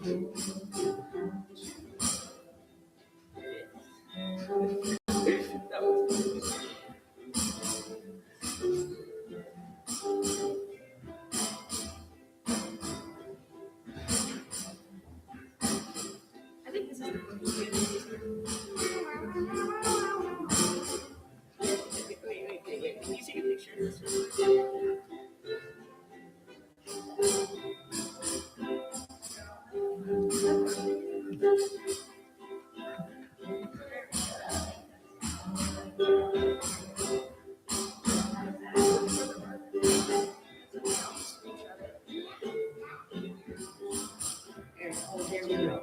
I think this is the wait. Can you take a picture? There we go.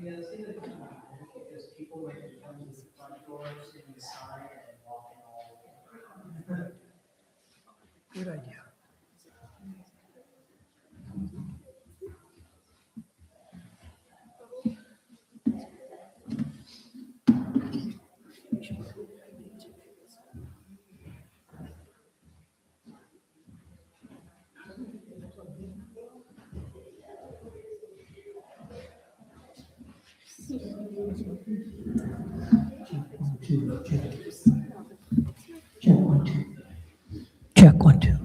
Yeah, the thing that because people when they come to the front doors and inside and walking all. Good idea. Check 1 2.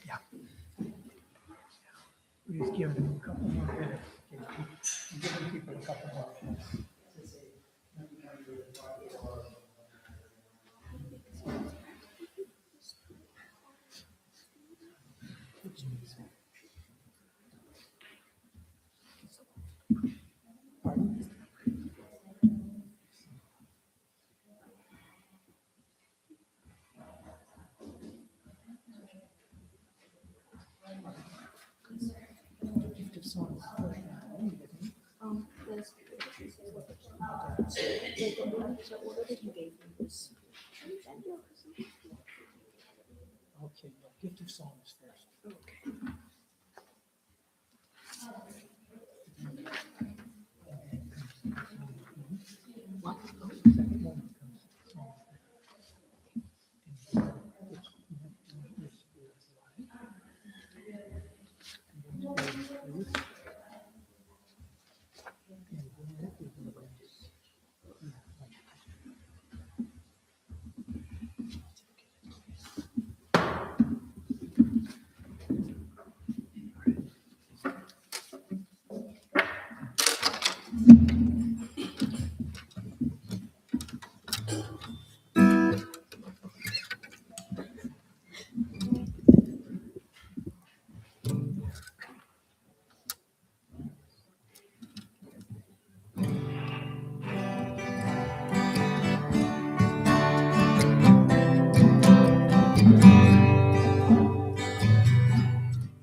Yeah. We just give them a couple more minutes. Give people a couple more minutes. Gift of songs. The order that you gave me was Okay, no, gift of songs first. okay. What? Second one comes songs.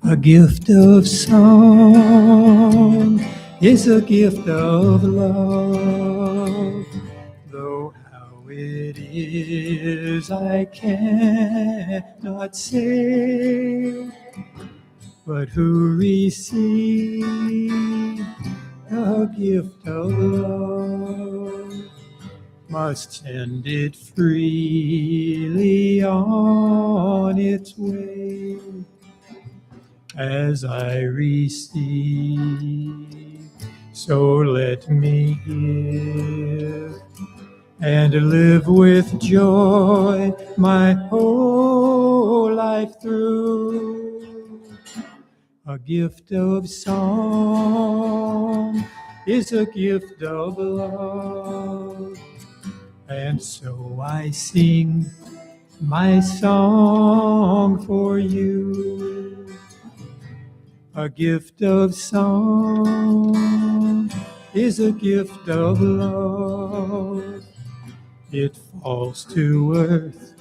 A gift of song is a gift of love, though how it is I cannot say, but who receives a gift of love must send it freely on its way. As I receive, so let me give and live with joy my whole life through. A gift of song is a gift of love, and so I sing my song for you. A gift of song is a gift of love. It falls to earth,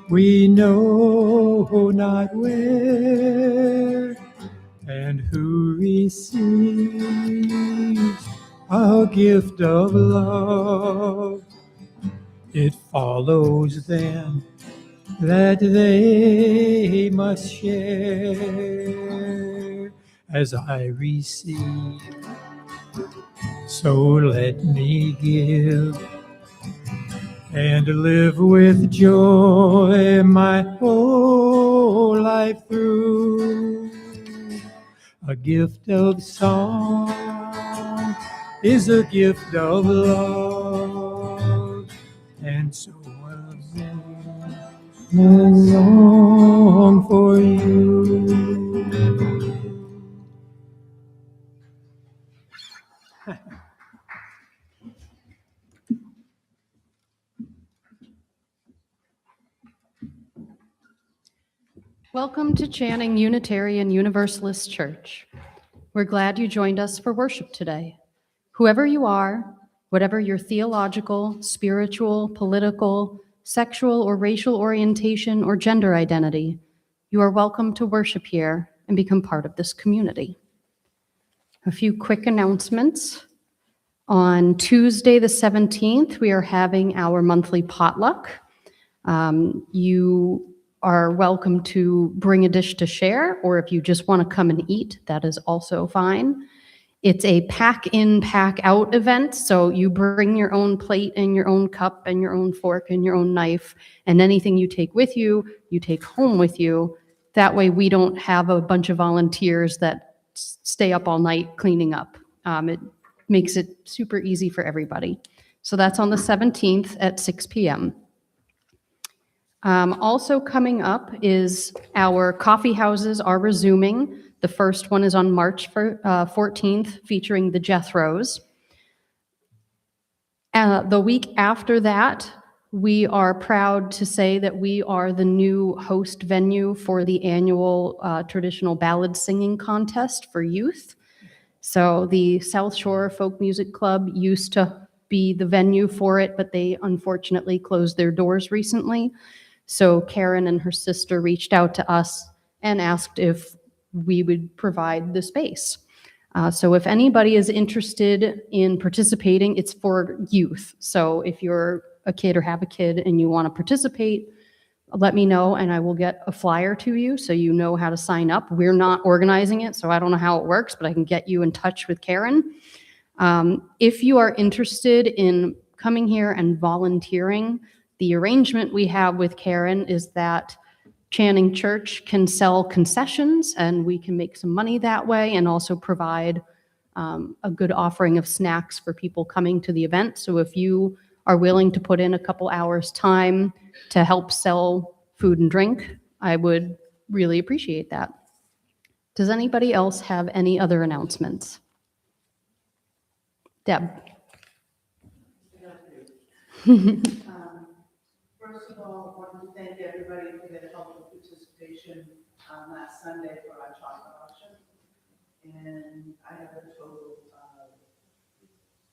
we know not where, and who receives a gift of love. It follows then that they must share. As I receive, so let me give and live with joy my whole life through. A gift of song is a gift of love, and so I'll sing my song for you. Welcome to Channing Unitarian Universalist Church. We're glad you joined us for worship today. Whoever you are, whatever your theological, spiritual, political, sexual, or racial orientation or gender identity, you are welcome to worship here and become part of this community. A few quick announcements. On Tuesday the 17th, we are having our monthly potluck. You are welcome to bring a dish to share, or if you just want to come and eat, that is also fine. It's a pack in, pack out event, so you bring your own plate and your own cup and your own fork and your own knife, and anything you take with you, you take home with you. That way we don't have a bunch of volunteers that stay up all night cleaning up. It makes it super easy for everybody. So that's on the 17th at 6 p.m. Also coming up is our coffee houses are resuming. The first one is on March 14th, featuring the Jethros. The week after that, we are proud to say that we are the new host venue for the annual traditional ballad singing contest for youth. So the South Shore Folk Music Club used to be the venue for it, but they unfortunately closed their doors recently. So Karen and her sister reached out to us and asked if we would provide the space. So if anybody is interested in participating, it's for youth. So if you're a kid or have a kid and you want to participate, let me know and I will get a flyer to you so you know how to sign up. We're not organizing it, so I don't know how it works, but I can get you in touch with Karen. If you are interested in coming here and volunteering, the arrangement we have with Karen is that Channing Church can sell concessions and we can make some money that way and also provide a good offering of snacks for people coming to the event. So if you are willing to put in a couple hours time to help sell food and drink, I would really appreciate that. Does anybody else have any other announcements? Deb. First of all, I want to thank everybody for their helpful participation last Sunday for our chocolate auction. And I have a total of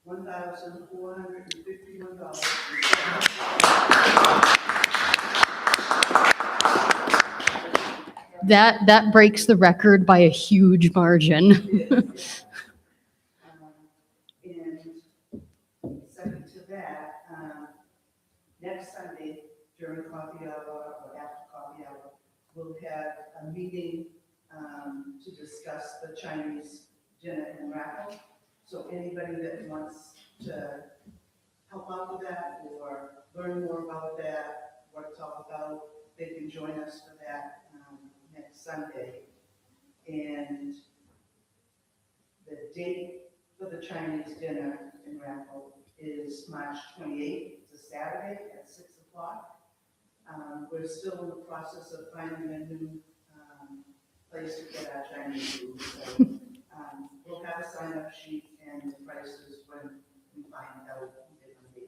$1,451. That breaks the record by a huge margin. And second to that, next Sunday during coffee hour or after coffee hour, we'll have a meeting to discuss the Chinese dinner and raffle. So anybody that wants to help out with that or learn more about that, what it's all about, they can join us for that next Sunday. And the date for the Chinese dinner and raffle is March 28th. It's a Saturday at 6 o'clock. We're still in the process of finding a new place to get our Chinese food. So we'll have a sign-up sheet and the prices when we find out what they're going to be.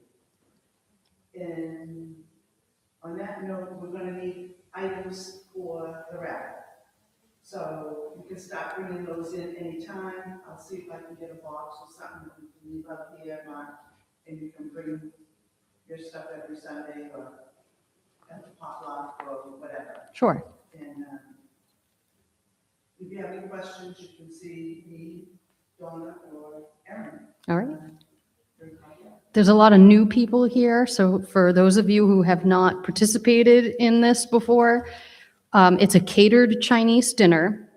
And on that note, we're going to need items for the raffle. So you can start bringing those in anytime. I'll see if I can get a box or something that we can leave up here, Mark, and you can bring your stuff every Sunday or at the potluck or whatever. Sure. And if you have any questions, you can see me, Donna, or Erin. All right. There's a lot of new people here, so for those of you who have not participated in this before, it's a catered Chinese dinner,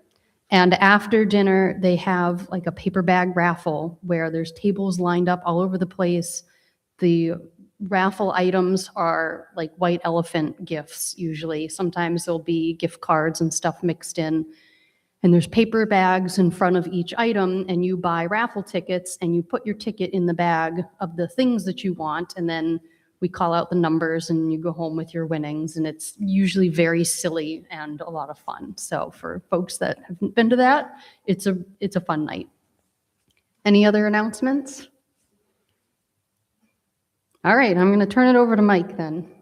and after dinner, they have like a paper bag raffle where there's tables lined up all over the place. The raffle items are like white elephant gifts usually. Sometimes there'll be gift cards and stuff mixed in. And there's paper bags in front of each item, and you buy raffle tickets and you put your ticket in the bag of the things that you want, and then we call out the numbers and you go home with your winnings, and it's usually very silly and a lot of fun. So for folks that haven't been to that, it's a fun night. Any other announcements? All right, I'm going to turn it over to Mike then.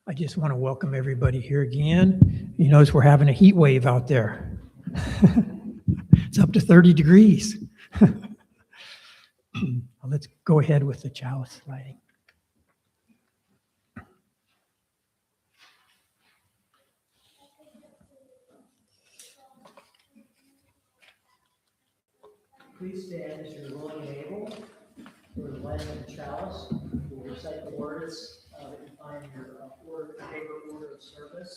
I just want to welcome everybody here again. You notice we're having a heat wave out there. It's up to 30 degrees. Let's go ahead with the chalice lighting. Please stand as you're willing and able for the lighting of the chalice. We'll recite the words that you find in your paper order of service.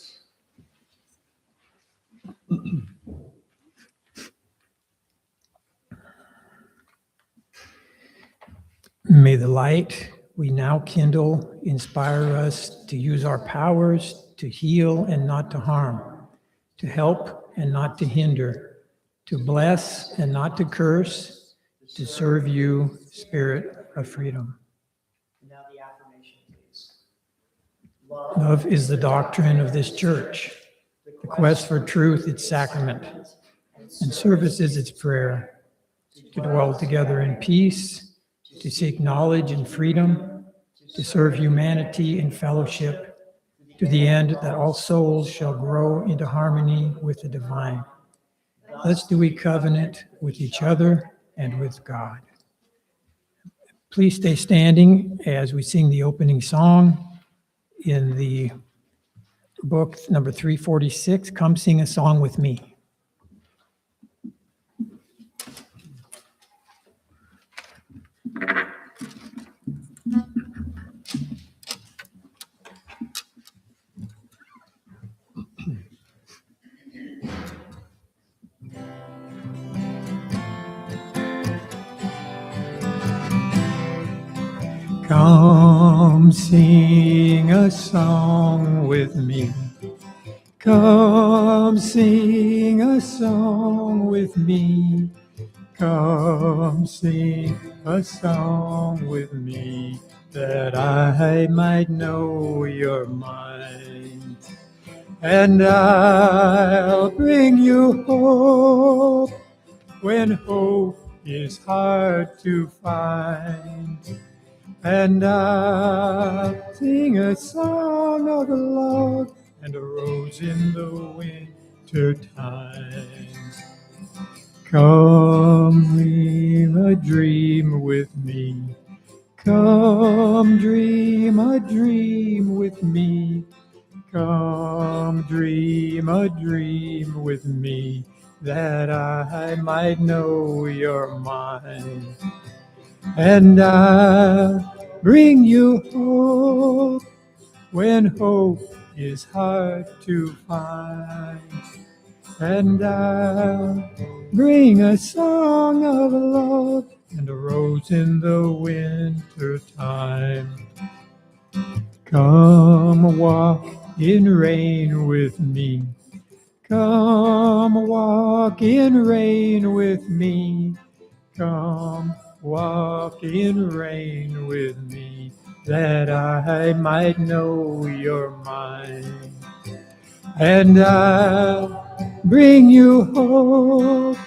May the light we now kindle inspire us to use our powers to heal and not to harm, to help and not to hinder, to bless and not to curse, to serve you, Spirit of freedom. And now the affirmation, please. Love is the doctrine of this church, the quest for truth its sacrament, and service is its prayer, to dwell together in peace, to seek knowledge and freedom, to serve humanity in fellowship, to the end that all souls shall grow into harmony with the divine. Thus do we covenant with each other and with God. Please stay standing as we sing the opening song in the book number 346, Come Sing a Song with Me. Come sing a song with me. Come sing a song with me. Come sing a song with me, that I might know your mind. And I'll bring you hope when hope is hard to find. And I'll sing a song of love and a rose in the winter time. Come dream a dream with me. Come dream a dream with me. Come dream a dream with me, that I might know you're mine. And I'll bring you hope when hope is hard to find. And I'll bring a song of love and a rose in the winter time. Come walk in rain with me. Come walk in rain with me. Come walk in rain with me, that I might know you're mine. And I'll bring you hope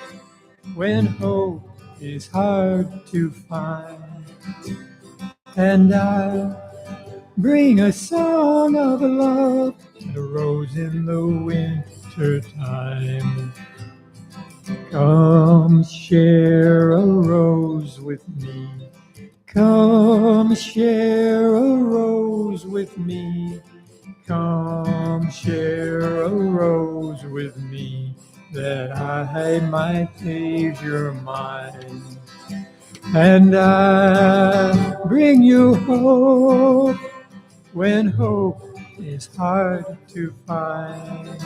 when hope is hard to find. And I'll bring a song of love and a rose in the winter time. Come share a rose with me. Come share a rose with me. Come share a rose with me, that I might pave your mind. And I bring you hope when hope is hard to find.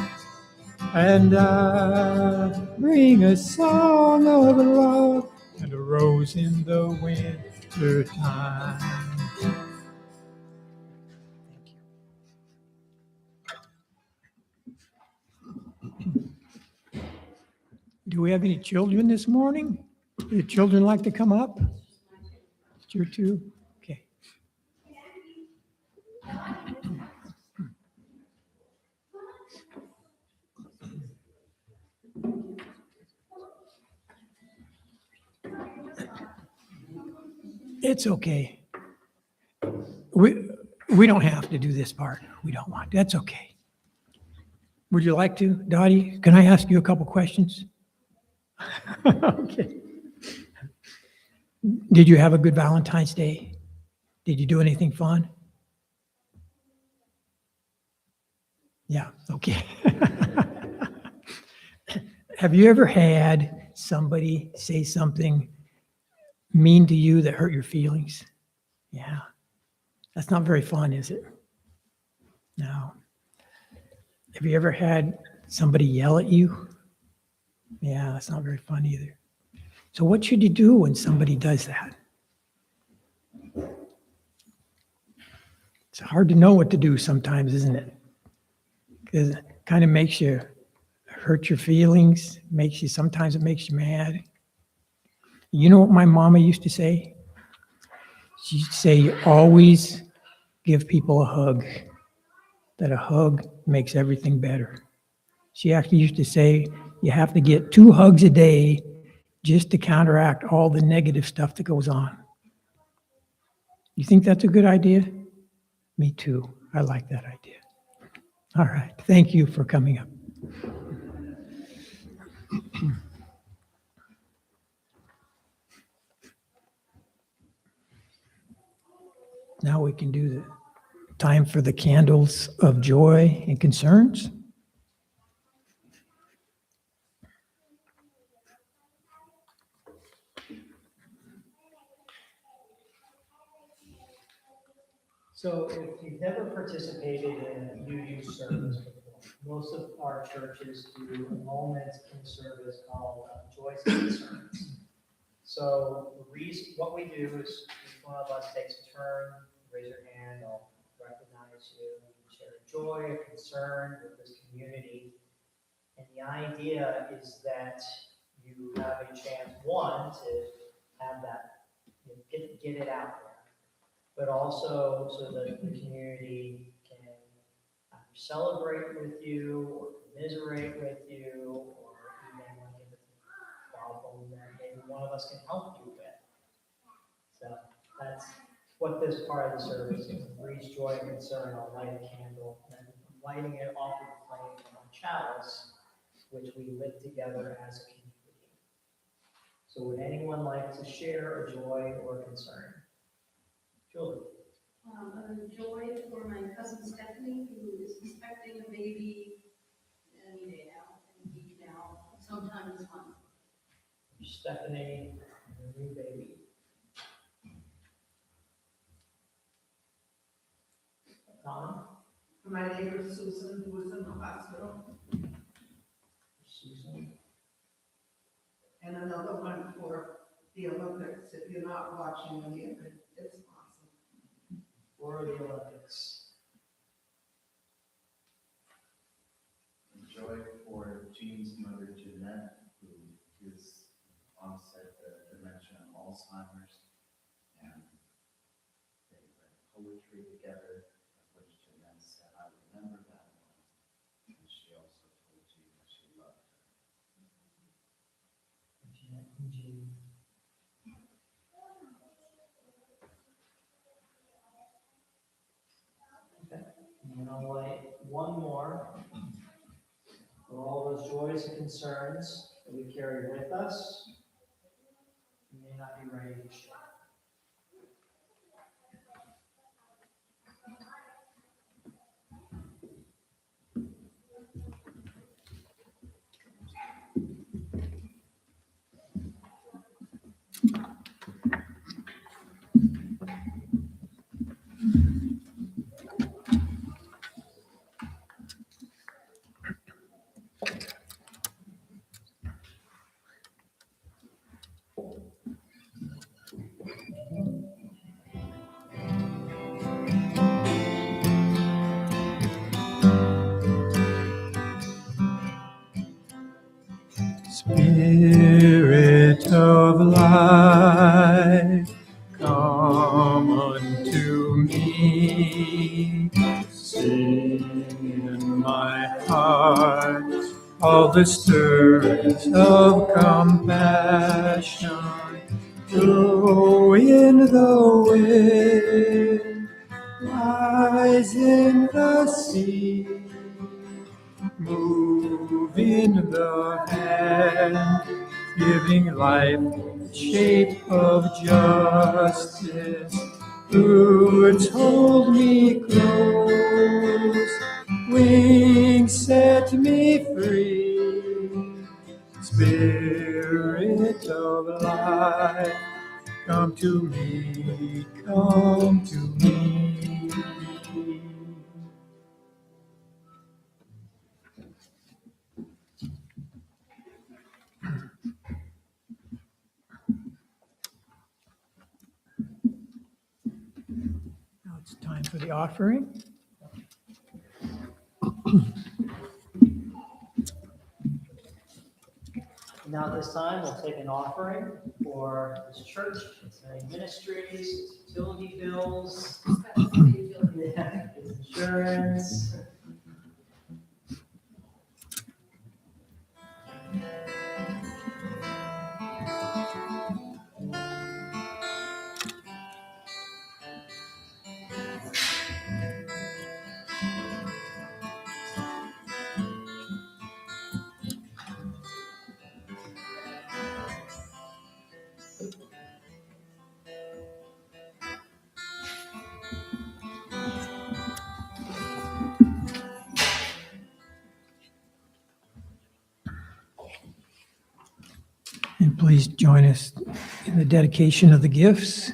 And I bring a song of love and a rose in the winter time. Do we have any children this morning? Do the children like to come up? It's your two? Okay. It's okay. We don't have to do this part. We don't want to. That's okay. Would you like to, Dottie? Can I ask you a couple questions? Okay. Did you have a good Valentine's Day? Did you do anything fun? Yeah, okay. Have you ever had somebody say something mean to you that hurt your feelings? Yeah. That's not very fun, is it? No. Have you ever had somebody yell at you? Yeah, that's not very fun either. So what should you do when somebody does that? It's hard to know what to do sometimes, isn't it? Because it kind of makes you hurt your feelings, sometimes it makes you mad. You know what my mama used to say? She used to say, always give people a hug, that a hug makes everything better. She actually used to say, you have to get 2 hugs a day just to counteract all the negative stuff that goes on. You think that's a good idea? Me too. I like that idea. All right. Thank you for coming up. Now we can do the time for the candles of joy and concerns. So if you've never participated in a New Youth service before, most of our churches do a moment in service called Joys and Concerns. So what we do is each one of us takes a turn, raise your hand, I'll recognize you, share a joy, a concern with this community. And the idea is that you have a chance, one, to have that, get it out there, but also so that the community can either celebrate with you or commiserate with you, or even like if it's a problem that maybe one of us can help you with. So that's what this part of the service is. Breeze, joy, and concern. I'll light a candle, and lighting it off of the flame from a chalice, which we lit together as a community. So would anyone like to share a joy or concern? Julie? A joy for my cousin Stephanie, who is expecting a baby any day now, any week now, sometime this month. Stephanie, and a new baby. Tom? For my neighbor Susan, who was in the hospital, Susan? and another one for the Olympics. If you're not watching any of it, it's awesome. For the Olympics. Joy for Jean's mother, Jeanette, who is onset dementia and Alzheimer's, and they read poetry together, which Jeanette said, I remember that one. And she also told Jean that she loved her. Jeanette and Jean. Okay, and I'll light one more. For all those joys and concerns that we carry with us, we may not be ready to share. Spirit of life, come unto me. Sing in my heart all the stirrings of compassion. Blow in the wind, rise in the sea. Move in the hand, giving life the shape of justice. Roots hold me close, wings set me free. Spirit of life, come to me, come to me. Now it's time for the offering. Now at this time, we'll take an offering for this church, its many ministries, its utility bills, yeah, its insurance. And please join us in the dedication of the gifts.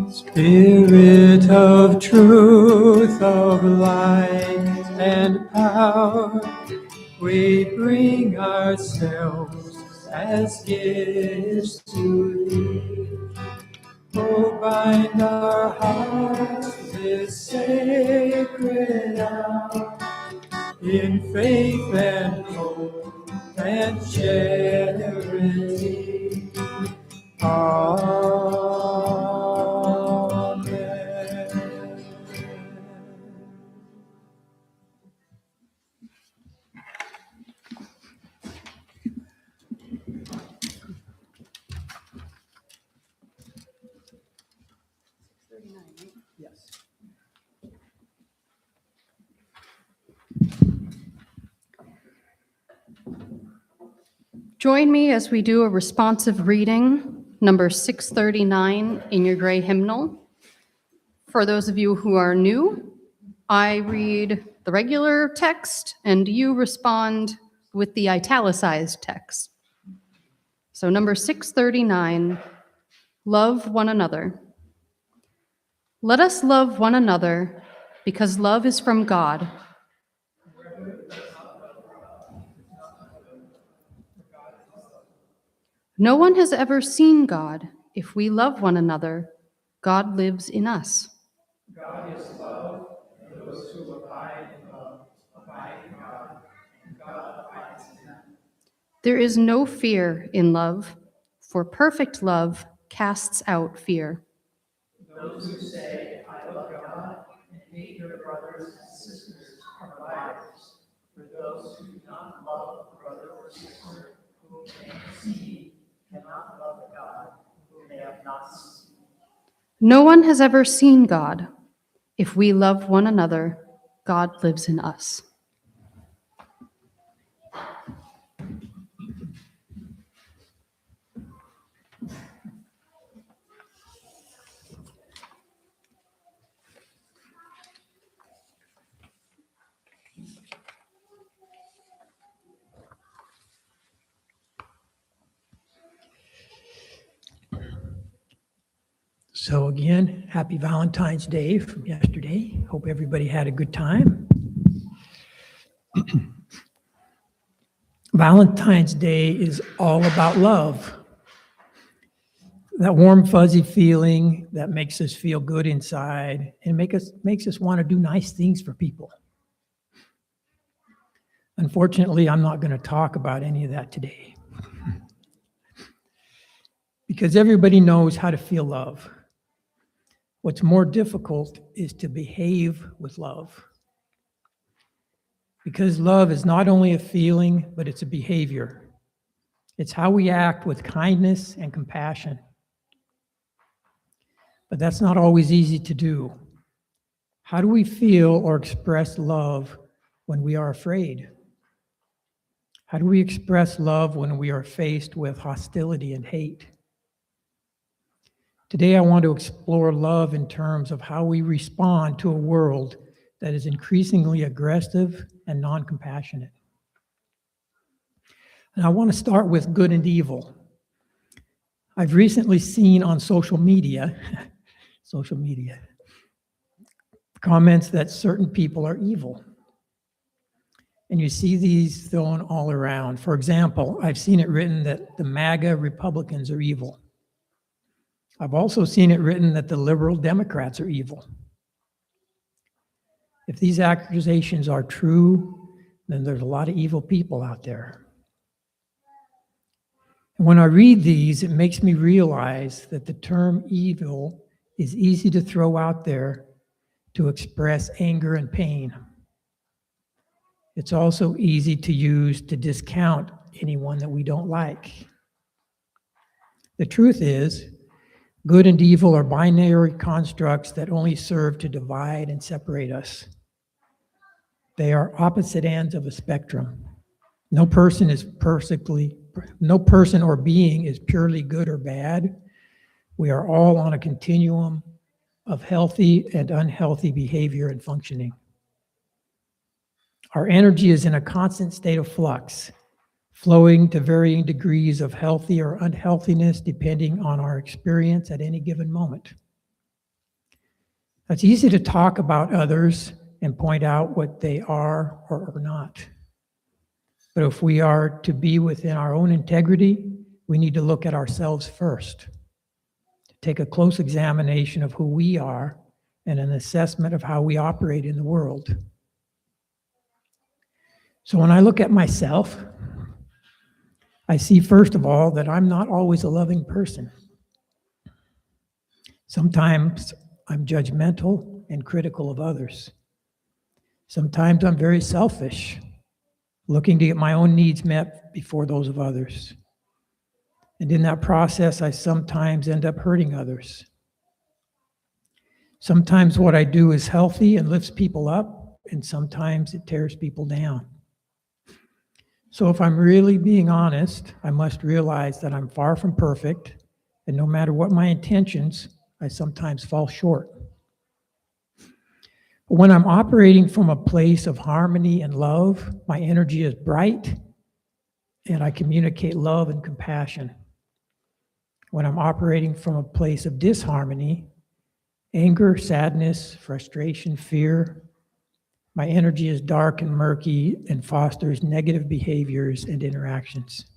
Spirit of truth, of light and power, we bring ourselves as gifts to thee. Oh, bind our hearts this sacred hour in faith and hope and charity. Amen. Join me as we do a responsive reading, number 639 in your gray hymnal. For those of you who are new, I read the regular text and you respond with the italicized text. So number 639, love one another. Let us love one another because love is from God. No one has ever seen God. If we love one another, God lives in us. God is love, and those who abide in love abide in God, and God abides in them. There is no fear in love, for perfect love casts out fear. Those who say, I love God, and hate your brothers and sisters are liars. For those who do not love a brother or sister whom they have seen cannot love God whom they have not seen. No one has ever seen God. If we love one another, God lives in us. So again, happy Valentine's Day from yesterday. Hope everybody had a good time. Valentine's Day is all about love. That warm, fuzzy feeling that makes us feel good inside and makes us want to do nice things for people. Unfortunately, I'm not going to talk about any of that today because everybody knows how to feel love. What's more difficult is to behave with love. Because love is not only a feeling, but it's a behavior. It's how we act with kindness and compassion. But that's not always easy to do. How do we feel or express love when we are afraid? How do we express love when we are faced with hostility and hate? Today, I want to explore love in terms of how we respond to a world that is increasingly aggressive and non-compassionate. And I want to start with good and evil. I've recently seen on social media, comments that certain people are evil. And you see these thrown all around. For example, I've seen it written that the MAGA Republicans are evil. I've also seen it written that the liberal Democrats are evil. If these accusations are true, then there's a lot of evil people out there. And when I read these, it makes me realize that the term evil is easy to throw out there to express anger and pain. It's also easy to use to discount anyone that we don't like. The truth is, good and evil are binary constructs that only serve to divide and separate us. They are opposite ends of a spectrum. No person or being is purely good or bad. We are all on a continuum of healthy and unhealthy behavior and functioning. Our energy is in a constant state of flux, flowing to varying degrees of healthy or unhealthiness depending on our experience at any given moment. It's easy to talk about others and point out what they are or are not. But if we are to be within our own integrity, we need to look at ourselves first, to take a close examination of who we are and an assessment of how we operate in the world. So when I look at myself, I see, first of all, that I'm not always a loving person. Sometimes I'm judgmental and critical of others. Sometimes I'm very selfish, looking to get my own needs met before those of others. And in that process, I sometimes end up hurting others. Sometimes what I do is healthy and lifts people up, and sometimes it tears people down. So if I'm really being honest, I must realize that I'm far from perfect, and no matter what my intentions, I sometimes fall short. But when I'm operating from a place of harmony and love, my energy is bright, and I communicate love and compassion. When I'm operating from a place of disharmony, anger, sadness, frustration, fear, my energy is dark and murky and fosters negative behaviors and interactions.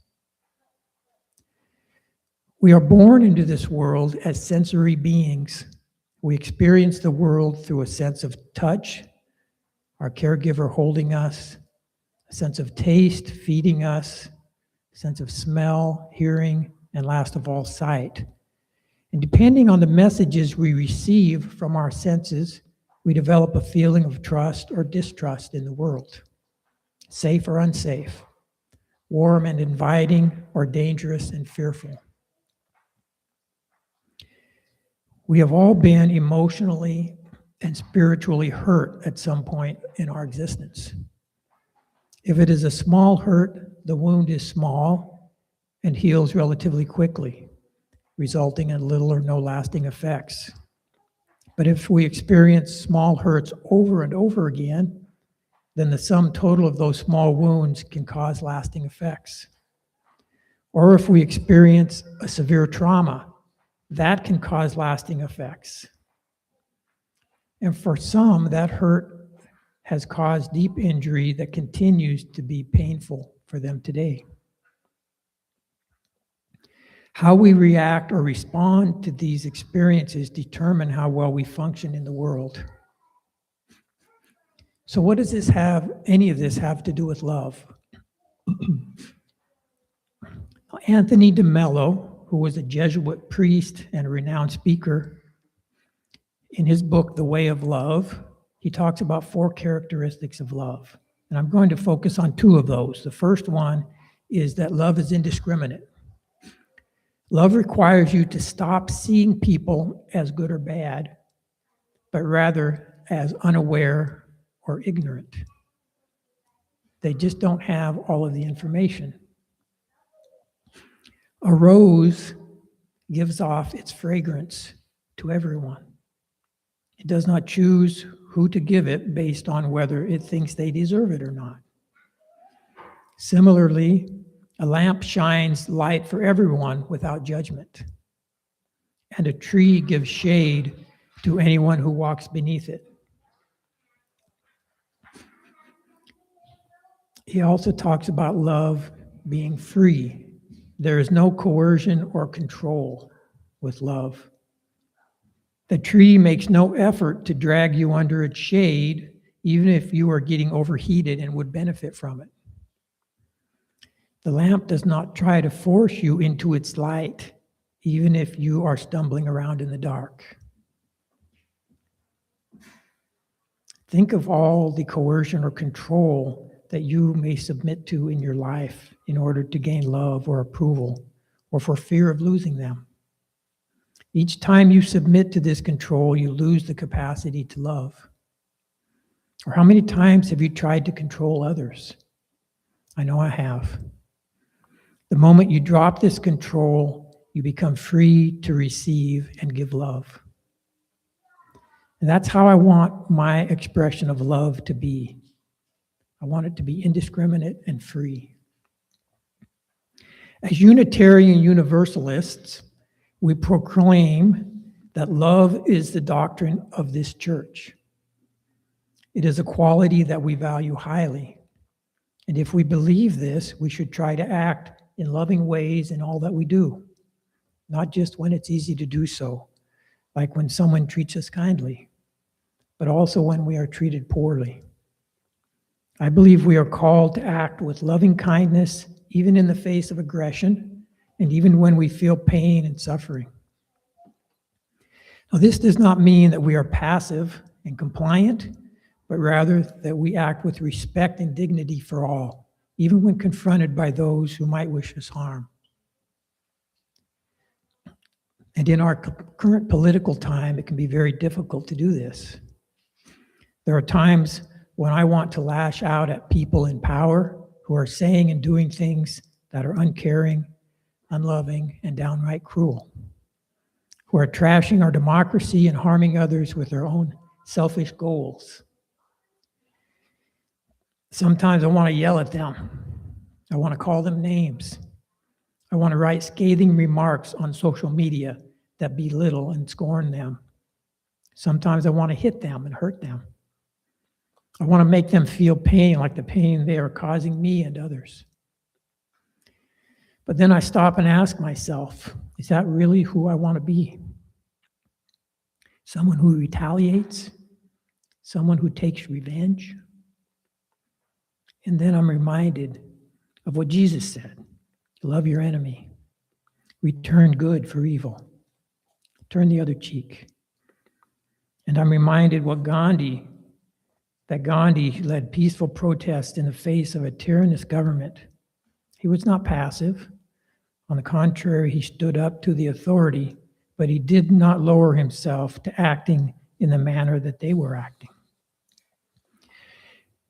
We are born into this world as sensory beings. We experience the world through a sense of touch, our caregiver holding us, a sense of taste, feeding us, a sense of smell, hearing, and last of all, sight. And depending on the messages we receive from our senses, we develop a feeling of trust or distrust in the world, safe or unsafe, warm and inviting or dangerous and fearful. We have all been emotionally and spiritually hurt at some point in our existence. If it is a small hurt, the wound is small and heals relatively quickly, resulting in little or no lasting effects. But if we experience small hurts over and over again, then the sum total of those small wounds can cause lasting effects. Or if we experience a severe trauma, that can cause lasting effects. And for some, that hurt has caused deep injury that continues to be painful for them today. How we react or respond to these experiences determine how well we function in the world. So what does any of this have to do with love? Anthony de Mello, who was a Jesuit priest and a renowned speaker, in his book, The Way of Love, he talks about 4 characteristics of love. And I'm going to focus on 2 of those. The first one is that love is indiscriminate. Love requires you to stop seeing people as good or bad, but rather as unaware or ignorant. They just don't have all of the information. A rose gives off its fragrance to everyone. It does not choose who to give it based on whether it thinks they deserve it or not. Similarly, a lamp shines light for everyone without judgment, and a tree gives shade to anyone who walks beneath it. He also talks about love being free. There is no coercion or control with love. The tree makes no effort to drag you under its shade, even if you are getting overheated and would benefit from it. The lamp does not try to force you into its light, even if you are stumbling around in the dark. Think of all the coercion or control that you may submit to in your life in order to gain love or approval, or for fear of losing them. Each time you submit to this control, you lose the capacity to love. Or how many times have you tried to control others? I know I have. The moment you drop this control, you become free to receive and give love. And that's how I want my expression of love to be. I want it to be indiscriminate and free. As Unitarian Universalists, we proclaim that love is the doctrine of this church. It is a quality that we value highly. And if we believe this, we should try to act in loving ways in all that we do, not just when it's easy to do so, like when someone treats us kindly, but also when we are treated poorly. I believe we are called to act with loving kindness, even in the face of aggression, and even when we feel pain and suffering. Now, this does not mean that we are passive and compliant, but rather that we act with respect and dignity for all, even when confronted by those who might wish us harm. And in our current political time, it can be very difficult to do this. There are times when I want to lash out at people in power who are saying and doing things that are uncaring, unloving, and downright cruel, who are trashing our democracy and harming others with their own selfish goals. Sometimes I want to yell at them. I want to call them names. I want to write scathing remarks on social media that belittle and scorn them. Sometimes I want to hit them and hurt them. I want to make them feel pain like the pain they are causing me and others. But then I stop and ask myself, is that really who I want to be? Someone who retaliates? Someone who takes revenge? And then I'm reminded of what Jesus said. Love your enemy. Return good for evil. Turn the other cheek. And I'm reminded that Gandhi led peaceful protests in the face of a tyrannous government. He was not passive. On the contrary, he stood up to the authority, but he did not lower himself to acting in the manner that they were acting.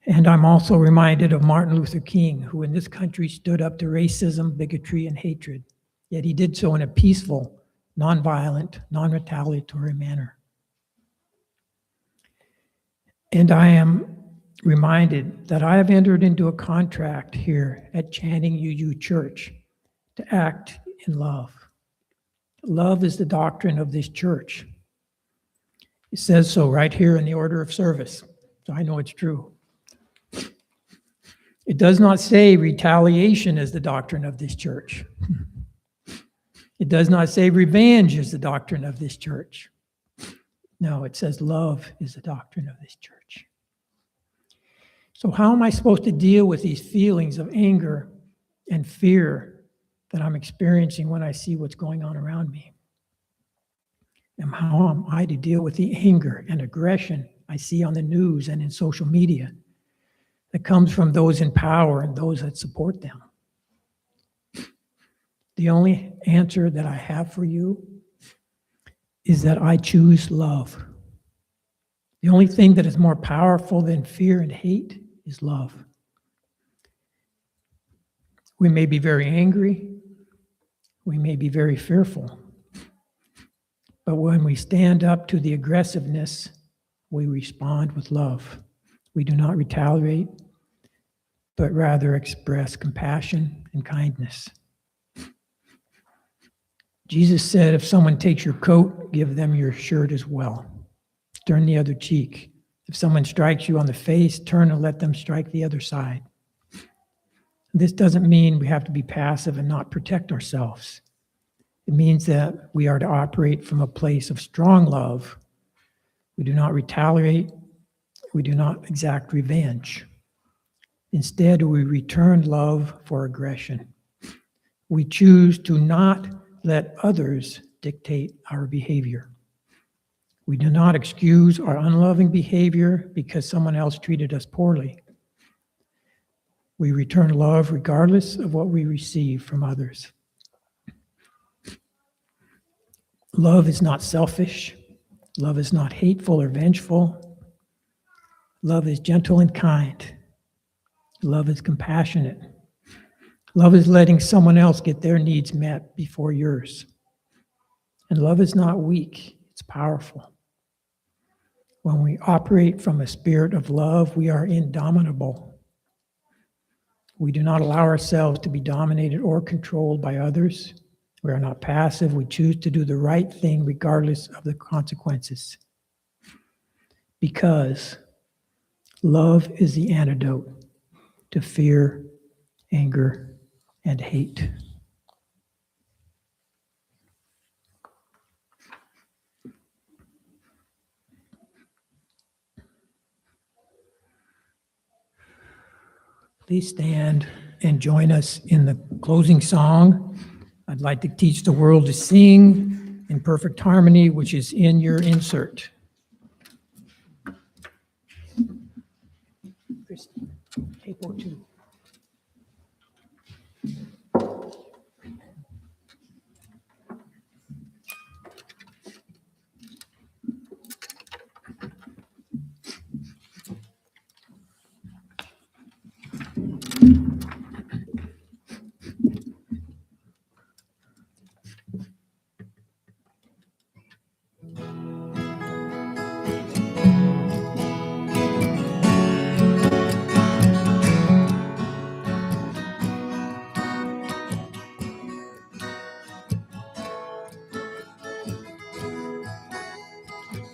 And I'm also reminded of Martin Luther King, who in this country stood up to racism, bigotry, and hatred. Yet he did so in a peaceful, nonviolent, non-retaliatory manner. And I am reminded that I have entered into a contract here at Channing UU Church to act in love. Love is the doctrine of this church. It says so right here in the order of service, so I know it's true. It does not say retaliation is the doctrine of this church. It does not say revenge is the doctrine of this church. No, it says love is the doctrine of this church. So how am I supposed to deal with these feelings of anger and fear that I'm experiencing when I see what's going on around me? And how am I to deal with the anger and aggression I see on the news and in social media that comes from those in power and those that support them? The only answer that I have for you is that I choose love. The only thing that is more powerful than fear and hate is love. We may be very angry. We may be very fearful. But when we stand up to the aggressiveness, we respond with love. We do not retaliate, but rather express compassion and kindness. Jesus said, if someone takes your coat, give them your shirt as well. Turn the other cheek. If someone strikes you on the face, turn and let them strike the other side. This doesn't mean we have to be passive and not protect ourselves. It means that we are to operate from a place of strong love. We do not retaliate. We do not exact revenge. Instead, we return love for aggression. We choose to not let others dictate our behavior. We do not excuse our unloving behavior because someone else treated us poorly. We return love regardless of what we receive from others. Love is not selfish. Love is not hateful or vengeful. Love is gentle and kind. Love is compassionate. Love is letting someone else get their needs met before yours. And love is not weak, it's powerful. When we operate from a spirit of love, we are indomitable. We do not allow ourselves to be dominated or controlled by others. We are not passive. We choose to do the right thing regardless of the consequences. Because love is the antidote to fear, anger, and hate. Please stand and join us in the closing song. I'd like to teach the world to sing in perfect harmony, which is in your insert. Christine, Capo 2.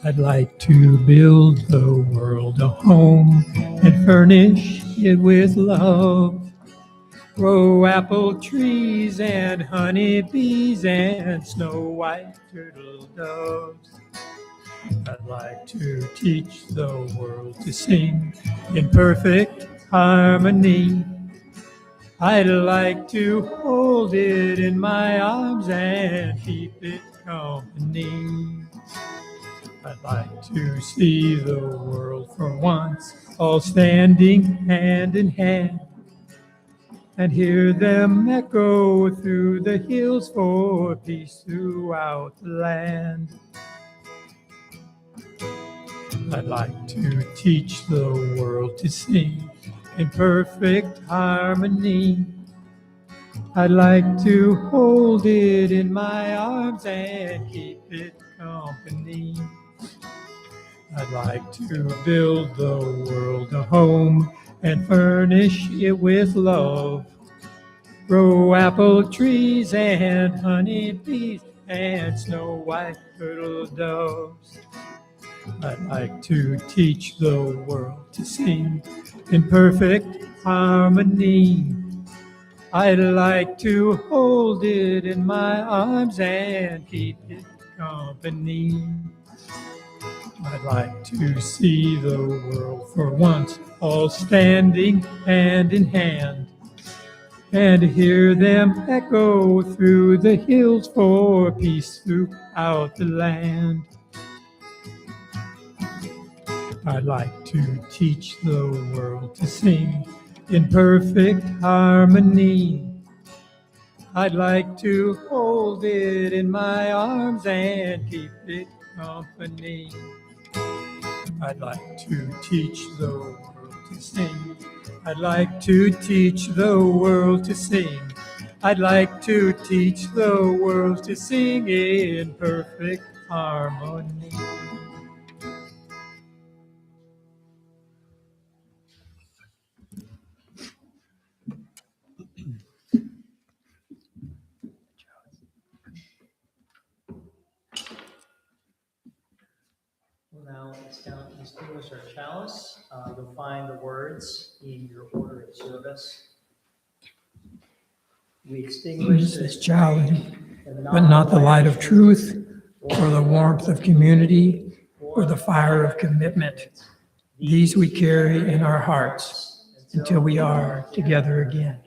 I'd like to build the world a home and furnish it with love. Grow apple trees and honey bees and snow white turtle doves. I'd like to teach the world to sing in perfect harmony. I'd like to hold it in my arms and keep it company. I'd like to see the world for once all standing hand in hand, and hear them echo through the hills for peace throughout the land. I'd like to teach the world to sing in perfect harmony. I'd like to hold it in my arms and keep it company. I'd like to build the world a home and furnish it with love. Grow apple trees and honey bees and snow white turtle doves. I'd like to teach the world to sing in perfect harmony. I'd like to hold it in my arms and keep it company. I'd like to see the world for once all standing hand in hand, and hear them echo through the hills for peace throughout the land. I'd like to teach the world to sing in perfect harmony. I'd like to hold it in my arms and keep it company. I'd like to teach the world to sing. I'd like to teach the world to sing. I'd like to teach the world to sing in perfect harmony. We'll now extinguish our chalice. You'll find the words in your order of service. We extinguish This challenge, but not the light of truth, or the warmth of community, or the fire of commitment. These we carry in our hearts until we are together again.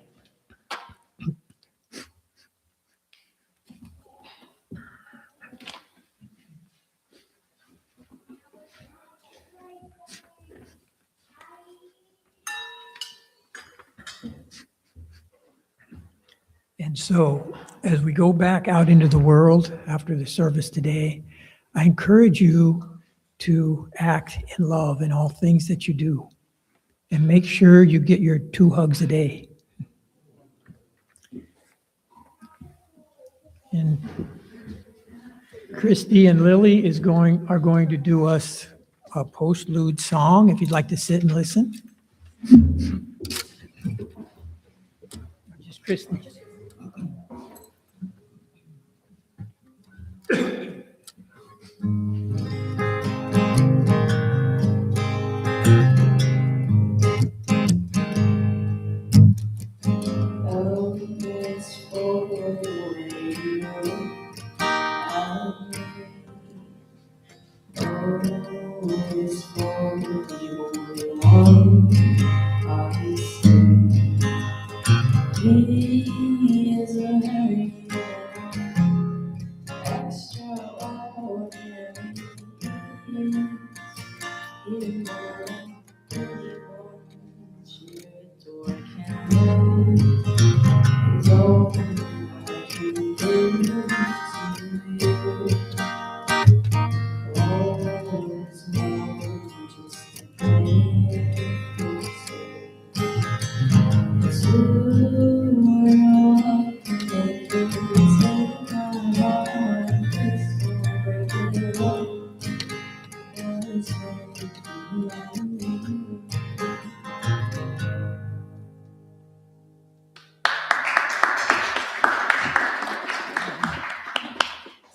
And so, as we go back out into the world after the service today, I encourage you to act in love in all things that you do. And make sure you get your 2 hugs a day. And Christy and Lily are going to do us a postlude song, if you'd like to sit and listen. Just Christy.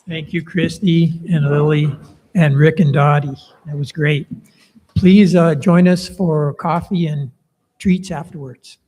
Thank you, Christy and Lily. and Rick and Dottie. That was great. Please join us for coffee and treats afterwards.